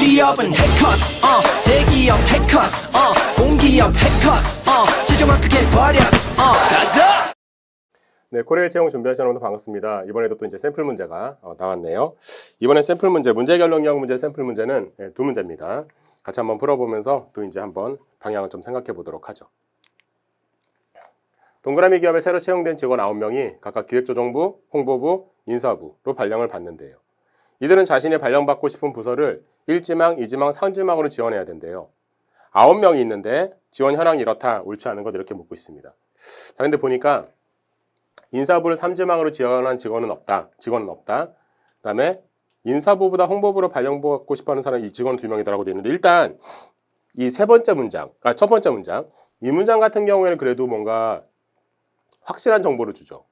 취업은 해커스 대기업 해커스 공기업 해커스 시정을 크게 버렸어 가자. 네, 코레일 채용 준비하시는 여러분 반갑습니다. 이번에도 또 이제 샘플 문제가 나왔네요. 이번엔 샘플 문제, 문제 결론형 문제 샘플 문제는 두 문제입니다. 같이 한번 풀어보면서 또 이제 한번 방향을 좀 생각해 보도록 하죠. 동그라미 기업에 새로 채용된 직원 9명이 각각 기획조정부, 홍보부, 인사부로 발령을 받는데요. 이들은 자신이 발령받고 싶은 부서를 1지망, 2지망, 3지망으로 지원해야 된대요. 9명이 있는데 지원 현황이 이렇다, 옳지 않은 것 이렇게 묻고 있습니다. 자, 근데 보니까 인사부를 3지망으로 지원한 직원은 없다. 그 다음에 인사부보다 홍보부로 발령받고 싶어하는 사람이 이 직원 2명이다라고 되어 있는데, 일단 이 첫 번째 문장, 이 문장 같은 경우에는 그래도 뭔가 확실한 정보를 주죠.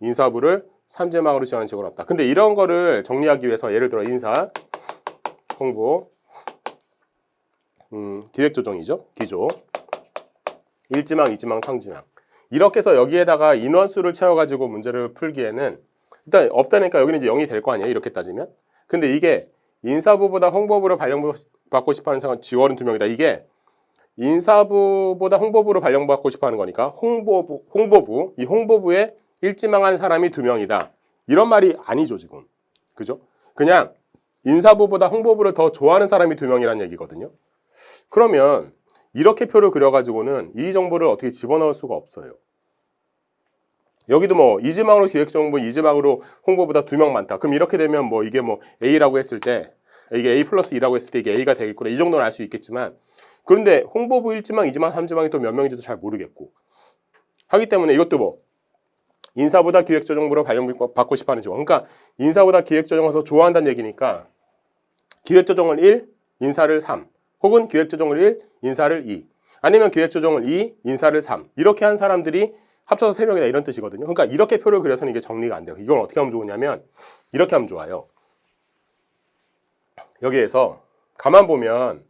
인사부를 3지망으로 지원하는 직원은 없다. 근데 이런 거를 정리하기 위해서 예를 들어 인사, 홍보, 기획조정이죠. 기조, 1지망, 2지망, 3지망. 이렇게 해서 여기에다가 인원수를 채워가지고 문제를 풀기에는 일단 없다니까 여기는 이제 0이 될 거 아니에요. 이렇게 따지면. 근데 이게 인사부보다 홍보부로 발령받고 싶어하는 사람 직원은 2명이다. 이게 인사부보다 홍보부로 발령받고 싶어하는 거니까 홍보부, 이 홍보부에 1지망하는 사람이 2명이다. 이런 말이 아니죠, 지금. 그죠? 그냥 인사부보다 홍보부를 더 좋아하는 사람이 2명이라는 얘기거든요. 그러면 이렇게 표를 그려가지고는 이 정보를 어떻게 집어넣을 수가 없어요. 여기도 뭐 2지망으로 기획정보, 2지망으로 홍보보다 2명 많다. 그럼 이렇게 되면 뭐 이게 뭐 A라고 했을 때, 이게 A 플러스 2라고 했을 때 이게 A가 되겠구나. 이 정도는 알 수 있겠지만, 그런데 홍보부 1지망, 2지망, 3지망이 또 몇 명인지도 잘 모르겠고 하기 때문에 이것도 뭐 인사보다 기획조정부로 발령받고 싶어하는 직원. 그러니까 인사보다 기획조정을 더 좋아한다는 얘기니까 기획조정을 1, 인사를 3. 혹은 기획조정을 1, 인사를 2. 아니면 기획조정을 2, 인사를 3. 이렇게 한 사람들이 합쳐서 3명이다 이런 뜻이거든요. 그러니까 이렇게 표를 그려서는 이게 정리가 안 돼요. 이건 어떻게 하면 좋으냐면 이렇게 하면 좋아요. 여기에서 가만 보면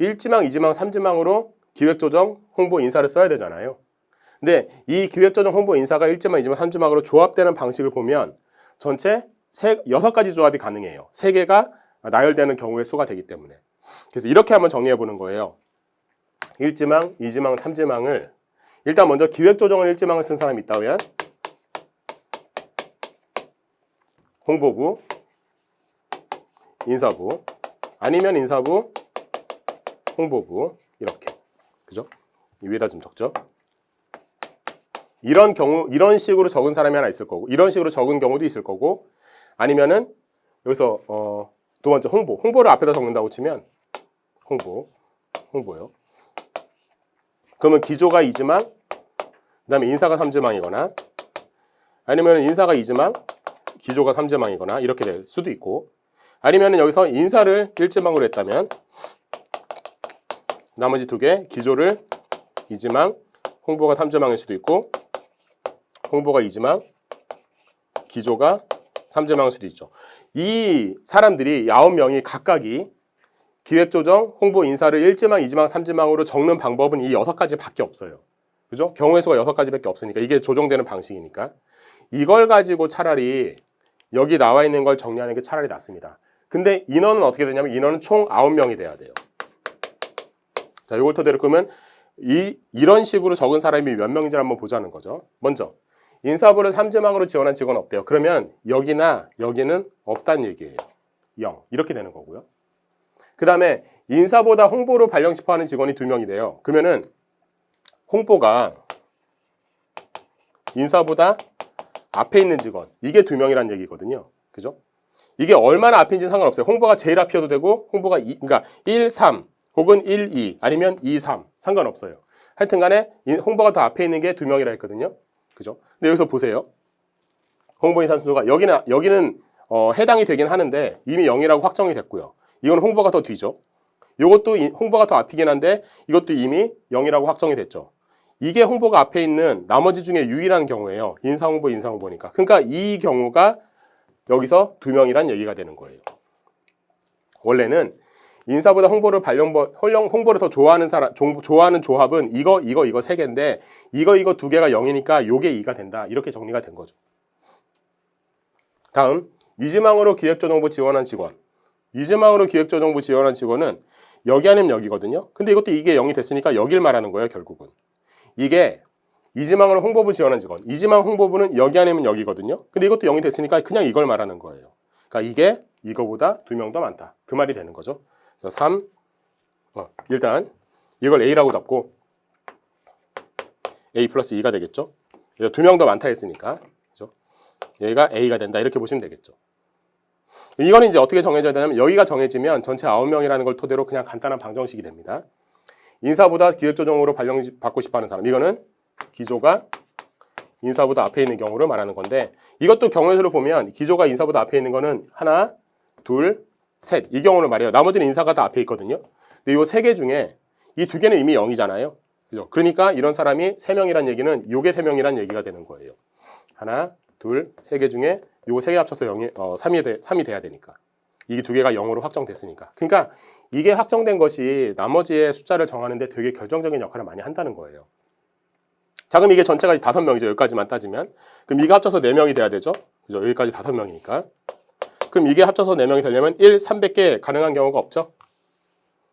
1지망, 2지망, 3지망으로 기획조정, 홍보, 인사를 써야 되잖아요. 근데 이 기획조정, 홍보, 인사가 1지망, 2지망, 3지망으로 조합되는 방식을 보면 전체 6가지 조합이 가능해요. 3개가 나열되는 경우의 수가 되기 때문에. 그래서 이렇게 한번 정리해 보는 거예요. 1지망, 2지망, 3지망을 일단 먼저 기획조정을 1지망을 쓴 사람이 있다면 홍보부, 인사부, 아니면 인사부, 홍보부 이렇게. 그죠? 이 위에다 좀 적죠. 이런 경우, 이런 식으로 적은 사람이 하나 있을 거고, 이런 식으로 적은 경우도 있을 거고, 아니면은 여기서 두 번째 홍보를 앞에다 적는다고 치면 홍보요. 그러면 기조가 2지망, 그 다음에 인사가 3지망이거나, 아니면 인사가 2지망, 기조가 3지망이거나 이렇게 될 수도 있고, 아니면 여기서 인사를 1지망으로 했다면 나머지 2개, 기조를 2지망, 홍보가 3지망일 수도 있고, 홍보가 2지망, 기조가 3지망일 수도 있죠. 이 사람들이 9명이 각각이 기획조정, 홍보, 인사를 1지망, 2지망, 3지망으로 적는 방법은 이 6가지밖에 없어요. 그죠? 경우의 수가 6가지밖에 없으니까 이게 조정되는 방식이니까 이걸 가지고 차라리 여기 나와 있는 걸 정리하는 게 차라리 낫습니다. 근데 인원은 어떻게 되냐면 인원은 총 9명이 돼야 돼요. 자, 이걸 토대로 그러면 이런 식으로 적은 사람이 몇 명인지 한번 보자는 거죠. 먼저 인사부를 3지망으로 지원한 직원 없대요. 그러면 여기나 여기는 없다는 얘기예요. 0 이렇게 되는 거고요. 그 다음에 인사보다 홍보로 발령 싶어하는 직원이 2명이 돼요. 그러면은 홍보가 인사보다 앞에 있는 직원, 이게 2명이란 얘기거든요. 그죠? 이게 얼마나 앞인지 상관없어요. 홍보가 제일 앞이어도 되고 홍보가 그러니까 1, 3 혹은 1, 2 아니면 2, 3 상관없어요. 하여튼 간에 홍보가 더 앞에 있는 게 2명이라 했거든요. 그죠? 근데 여기서 보세요. 홍보 인사 순서가 여기는 해당이 되긴 하는데 이미 0이라고 확정이 됐고요. 이건 홍보가 더 뒤죠. 이것도 홍보가 더 앞이긴 한데 이것도 이미 0이라고 확정이 됐죠. 이게 홍보가 앞에 있는 나머지 중에 유일한 경우예요. 인사홍보니까. 그러니까 이 경우가 여기서 2명이란 얘기가 되는 거예요. 원래는 인사보다 홍보를 더 좋아하는 좋아하는 조합은 이거 3개인데 이거 2개가 0이니까 요게 2가 된다. 이렇게 정리가 된 거죠. 다음 2지망으로 기획조정부 지원한 직원. 이지망으로 기획조정부 지원한 직원은 여기 아니면 여기거든요. 근데 이것도 이게 0이 됐으니까 여길 말하는 거예요, 결국은. 이게 이지망으로 홍보부 지원한 직원, 이지망 홍보부는 여기 아니면 여기거든요. 근데 이것도 0이 됐으니까 그냥 이걸 말하는 거예요. 그러니까 이게 이거보다 2명 더 많다. 그 말이 되는 거죠. 그래서 3, 일단 이걸 A라고 잡고 A 플러스 2가 되겠죠. 2명 더 많다 했으니까. 그죠? 얘가 A가 된다. 이렇게 보시면 되겠죠. 이거는 이제 어떻게 정해져야 되냐면 여기가 정해지면 전체 9명이라는 걸 토대로 그냥 간단한 방정식이 됩니다. 인사보다 기획조정으로 발령받고 싶어하는 사람. 이거는 기조가 인사보다 앞에 있는 경우를 말하는 건데 이것도 경우에서 보면 기조가 인사보다 앞에 있는 거는 하나, 둘, 셋 이 경우를 말해요. 나머지는 인사가 다 앞에 있거든요. 근데 이 3개 중에 이 2개는 이미 0이잖아요. 그죠? 그러니까 이런 사람이 3명이란 얘기는 요게 3명이란 얘기가 되는 거예요. 하나, 둘, 3개 중에 요거 3개 합쳐서 3이 돼야 되니까. 이게 2개가 0으로 확정됐으니까. 그러니까 이게 확정된 것이 나머지의 숫자를 정하는데 되게 결정적인 역할을 많이 한다는 거예요. 자, 그럼 이게 전체가 5명이죠. 여기까지만 따지면. 그럼 이게 합쳐서 4명이 돼야 되죠. 그죠? 여기까지 5명이니까. 그럼 이게 합쳐서 4명이 되려면 300개 가능한 경우가 없죠.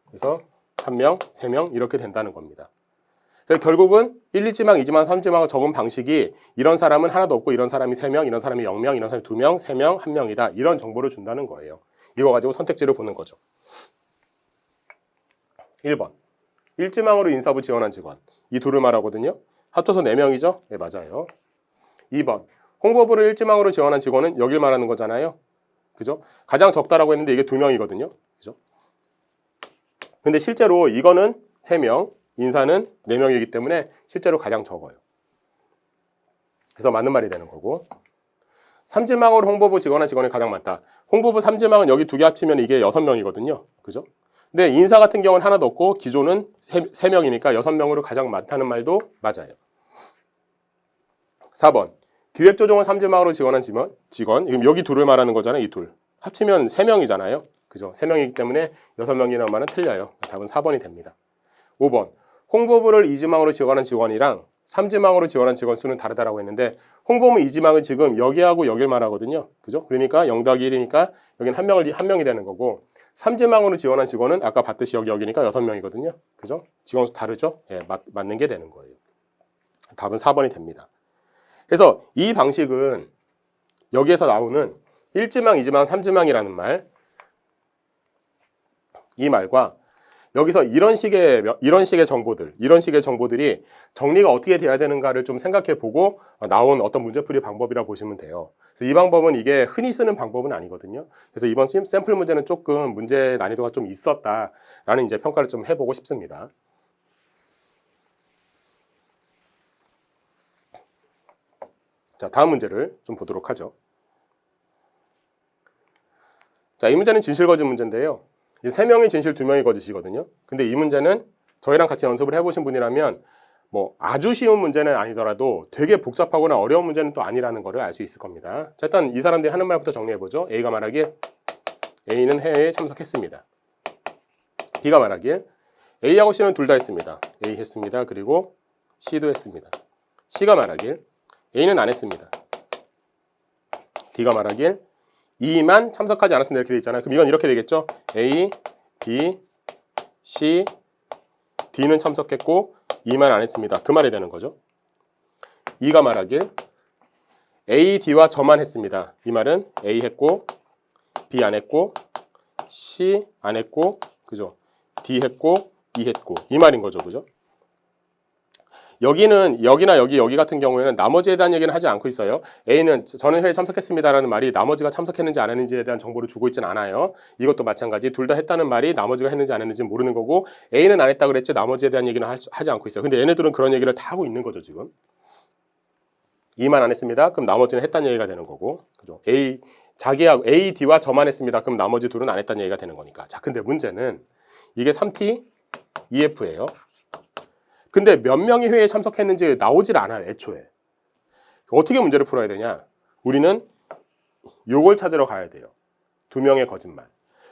그래서 1명, 3명 이렇게 된다는 겁니다. 결국은 1, 2지망, 2지망, 3지망을 적은 방식이 이런 사람은 하나도 없고 이런 사람이 3명, 이런 사람이 0명, 이런 사람이 2명, 3명, 1명이다. 이런 정보를 준다는 거예요. 이거 가지고 선택지를 보는 거죠. 1번. 1지망으로 인사부 지원한 직원. 이 둘을 말하거든요. 합쳐서 4명이죠? 네, 맞아요. 2번. 홍보부를 1지망으로 지원한 직원은 여길 말하는 거잖아요. 그죠? 가장 적다라고 했는데 이게 2명이거든요. 그죠? 근데 실제로 이거는 3명, 인사는 4명이기 때문에 실제로 가장 적어요. 그래서 맞는 말이 되는 거고. 3지망으로 홍보부 지원한 직원이 가장 많다. 홍보부 3지망은 여기 2개 합치면 이게 6명이거든요. 그죠? 근데 인사 같은 경우는 하나도 없고 기조는 3명이니까 6명으로 가장 많다는 말도 맞아요. 4번. 기획조정을 3지망으로 지원한 직원. 지금 여기 둘을 말하는 거잖아요. 이 둘. 합치면 3명이잖아요. 그죠? 3명이기 때문에 6명이라는 말은 틀려요. 답은 4번이 됩니다. 5번. 홍보부를 2지망으로 지원한 직원이랑 3지망으로 지원한 직원 수는 다르다라고 했는데 홍보부 2지망은 지금 여기하고 여길 말하거든요. 그죠? 그러니까 0 더하기 1이니까 여기는 한 명이 되는 거고 3지망으로 지원한 직원은 아까 봤듯이 여기니까 6명이거든요. 그죠? 직원 수 다르죠? 예, 맞는 게 되는 거예요. 답은 4번이 됩니다. 그래서 이 방식은 여기에서 나오는 1지망, 2지망, 3지망이라는 말, 이 말과 여기서 이런 식의 정보들이 정리가 어떻게 돼야 되는가를 좀 생각해 보고 나온 어떤 문제풀이 방법이라 보시면 돼요. 그래서 이 방법은 이게 흔히 쓰는 방법은 아니거든요. 그래서 이번 샘플 문제는 조금 문제 난이도가 좀 있었다라는 이제 평가를 좀 해보고 싶습니다. 자, 다음 문제를 좀 보도록 하죠. 자, 이 문제는 진실 거짓 문제인데요. 3명이 진실 2명이 거짓이거든요. 근데 이 문제는 저희랑 같이 연습을 해보신 분이라면 뭐 아주 쉬운 문제는 아니더라도 되게 복잡하거나 어려운 문제는 또 아니라는 거를 알 수 있을 겁니다. 자, 일단 이 사람들이 하는 말부터 정리해보죠. A가 말하길 A는 해외에 참석했습니다. B가 말하길 A하고 C는 둘 다 했습니다. A 했습니다. 그리고 C도 했습니다. C가 말하길 A는 안 했습니다. D가 말하길 E만 참석하지 않았습니다. 이렇게 돼 있잖아요. 그럼 이건 이렇게 되겠죠. A, B, C, D는 참석했고 E만 안 했습니다. 그 말이 되는 거죠. E가 말하길 A, D와 저만 했습니다. 이 말은 A 했고 B 안 했고 C 안 했고 그죠? D 했고 E 했고 이 말인 거죠. 그죠? 여기는 여기나 여기 같은 경우에는 나머지에 대한 얘기는 하지 않고 있어요. A는 저는 회의에 참석했습니다라는 말이 나머지가 참석했는지 안 했는지에 대한 정보를 주고 있지는 않아요. 이것도 마찬가지. 둘 다 했다는 말이 나머지가 했는지 안 했는지 모르는 거고 A는 안 했다 그랬지 나머지에 대한 얘기는 하지 않고 있어요. 근데 얘네들은 그런 얘기를 다 하고 있는 거죠. 지금. E만 안 했습니다. 그럼 나머지는 했다는 얘기가 되는 거고. 그죠? A, D와 저만 했습니다. 그럼 나머지 둘은 안 했다는 얘기가 되는 거니까. 자, 근데 문제는 이게 3T, EF예요. 근데 몇 명이 회의에 참석했는지 나오질 않아요. 애초에. 어떻게 문제를 풀어야 되냐? 우리는 요걸 찾으러 가야 돼요. 2명의 거짓말.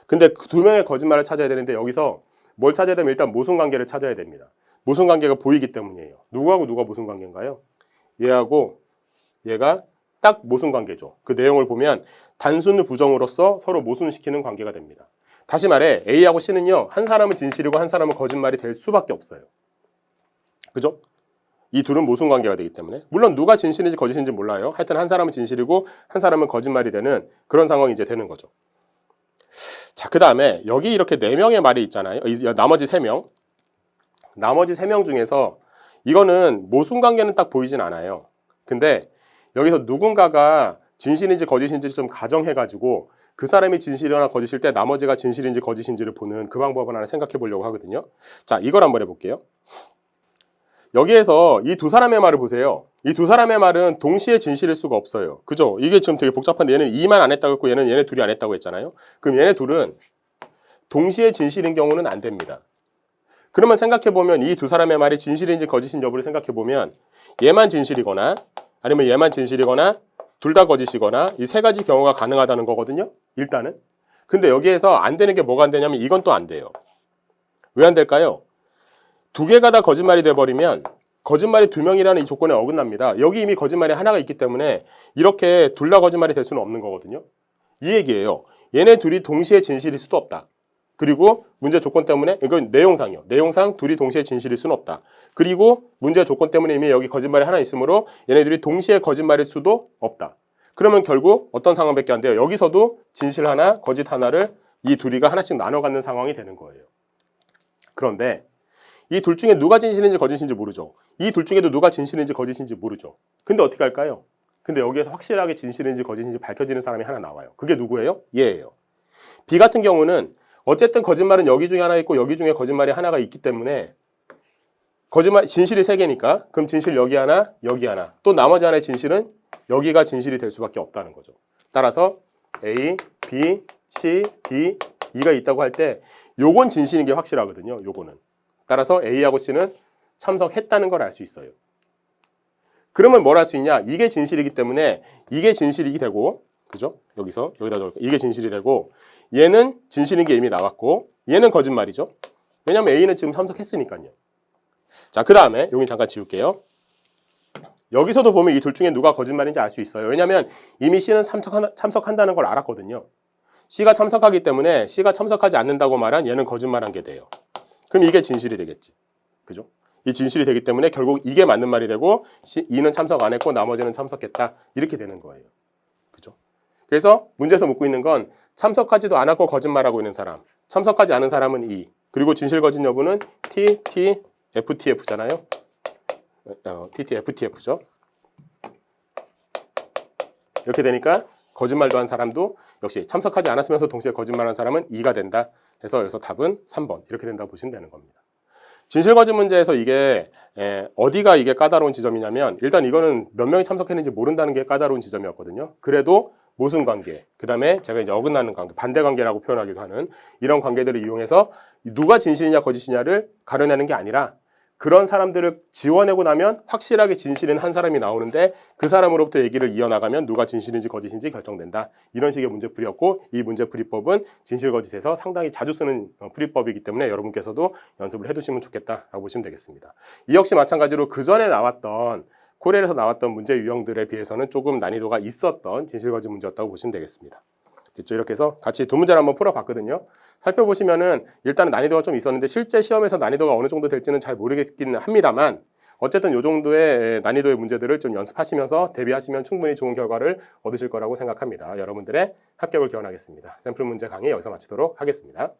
근데 그 2명의 거짓말을 찾아야 되는데 여기서 뭘 찾아야 되면 일단 모순관계를 찾아야 됩니다. 모순관계가 보이기 때문이에요. 누구하고 누가 모순관계인가요? 얘하고 얘가 딱 모순관계죠. 그 내용을 보면 단순 부정으로서 서로 모순시키는 관계가 됩니다. 다시 말해 A하고 C는요, 한 사람은 진실이고 한 사람은 거짓말이 될 수밖에 없어요. 그죠? 이 둘은 모순관계가 되기 때문에. 물론 누가 진실인지 거짓인지 몰라요. 하여튼 한 사람은 진실이고 한 사람은 거짓말이 되는 그런 상황이 이제 되는 거죠. 자, 그 다음에 여기 이렇게 4명의 말이 있잖아요. 나머지 3명. 나머지 3명 중에서 이거는 모순관계는 딱 보이진 않아요. 근데 여기서 누군가가 진실인지 거짓인지 좀 가정해가지고 그 사람이 진실이거나 거짓일 때 나머지가 진실인지 거짓인지를 보는 그 방법을 하나 생각해 보려고 하거든요. 자, 이걸 한번 해볼게요. 여기에서 이 두 사람의 말을 보세요. 이 두 사람의 말은 동시에 진실일 수가 없어요. 그죠? 이게 지금 되게 복잡한데 얘는 2만 안 했다고 했고 얘네 둘이 안 했다고 했잖아요. 그럼 얘네 둘은 동시에 진실인 경우는 안 됩니다. 그러면 생각해보면 이 두 사람의 말이 진실인지 거짓인 여부를 생각해보면 얘만 진실이거나 아니면 얘만 진실이거나 둘 다 거짓이거나 이 세 가지 경우가 가능하다는 거거든요. 일단은. 근데 여기에서 안 되는 게 뭐가 안 되냐면 이건 또 안 돼요. 왜 안 될까요? 두 개가 다 거짓말이 돼버리면 거짓말이 2명이라는 이 조건에 어긋납니다. 여기 이미 거짓말이 하나가 있기 때문에 이렇게 둘 다 거짓말이 될 수는 없는 거거든요. 이 얘기예요. 얘네 둘이 동시에 진실일 수도 없다. 그리고 문제 조건 때문에 이건 내용상이요. 내용상 둘이 동시에 진실일 수는 없다. 그리고 문제 조건 때문에 이미 여기 거짓말이 하나 있으므로 얘네들이 동시에 거짓말일 수도 없다. 그러면 결국 어떤 상황밖에 안 돼요. 여기서도 진실 하나, 거짓 하나를 이 둘이가 하나씩 나눠 갖는 상황이 되는 거예요. 그런데 이 둘 중에 누가 진실인지 거짓인지 모르죠. 이 둘 중에도 누가 진실인지 거짓인지 모르죠. 근데 어떻게 할까요? 근데 여기에서 확실하게 진실인지 거짓인지 밝혀지는 사람이 하나 나와요. 그게 누구예요? 얘예요. B 같은 경우는 어쨌든 거짓말은 여기 중에 하나 있고 여기 중에 거짓말이 하나가 있기 때문에 거짓말 진실이 3개니까 그럼 진실 여기 하나, 여기 하나. 또 나머지 하나의 진실은 여기가 진실이 될 수밖에 없다는 거죠. 따라서 A, B, C, D, E가 있다고 할 때 요건 진실인 게 확실하거든요. 요거는. 따라서 A하고 C는 참석했다는 걸 알 수 있어요. 그러면 뭘 할 수 있냐? 이게 진실이기 때문에 이게 진실이 되고, 그죠? 여기다 넣을까? 이게 진실이 되고, 얘는 진실인 게 이미 나왔고, 얘는 거짓말이죠. 왜냐면 A는 지금 참석했으니까요. 자, 그 다음에 여기 잠깐 지울게요. 여기서도 보면 이 둘 중에 누가 거짓말인지 알 수 있어요. 왜냐면 이미 C는 참석한다는 걸 알았거든요. C가 참석하기 때문에 C가 참석하지 않는다고 말한 얘는 거짓말한 게 돼요. 그럼 이게 진실이 되겠지. 그죠? 이 진실이 되기 때문에 결국 이게 맞는 말이 되고 E는 참석 안 했고 나머지는 참석했다. 이렇게 되는 거예요. 그죠? 그래서 문제에서 묻고 있는 건 참석하지도 않았고 거짓말하고 있는 사람. 참석하지 않은 사람은 E. 그리고 진실 거짓 여부는 T, T, FTF잖아요. TT, FTF죠. 이렇게 되니까 거짓말도 한 사람도 역시 참석하지 않았으면서 동시에 거짓말한 사람은 E가 된다. 해서 여기서 답은 3번 이렇게 된다고 보시면 되는 겁니다. 진실 거짓 문제에서 이게 어디가 이게 까다로운 지점이냐면 일단 이거는 몇 명이 참석했는지 모른다는 게 까다로운 지점이었거든요. 그래도 모순관계, 그 다음에 제가 이제 어긋나는 관계, 반대관계라고 표현하기도 하는 이런 관계들을 이용해서 누가 진실이냐 거짓이냐를 가려내는 게 아니라 그런 사람들을 지워내고 나면 확실하게 진실인 한 사람이 나오는데 그 사람으로부터 얘기를 이어나가면 누가 진실인지 거짓인지 결정된다. 이런 식의 문제풀이였고 이 문제풀이법은 진실거짓에서 상당히 자주 쓰는 풀이법이기 때문에 여러분께서도 연습을 해두시면 좋겠다라고 보시면 되겠습니다. 이 역시 마찬가지로 그 전에 나왔던 코레일에서 나왔던 문제 유형들에 비해서는 조금 난이도가 있었던 진실거짓 문제였다고 보시면 되겠습니다. 됐죠? 이렇게 해서 같이 두 문제를 한번 풀어봤거든요. 살펴보시면은 일단은 난이도가 좀 있었는데 실제 시험에서 난이도가 어느 정도 될지는 잘 모르겠긴 합니다만 어쨌든 이 정도의 난이도의 문제들을 좀 연습하시면서 대비하시면 충분히 좋은 결과를 얻으실 거라고 생각합니다. 여러분들의 합격을 기원하겠습니다. 샘플 문제 강의 여기서 마치도록 하겠습니다.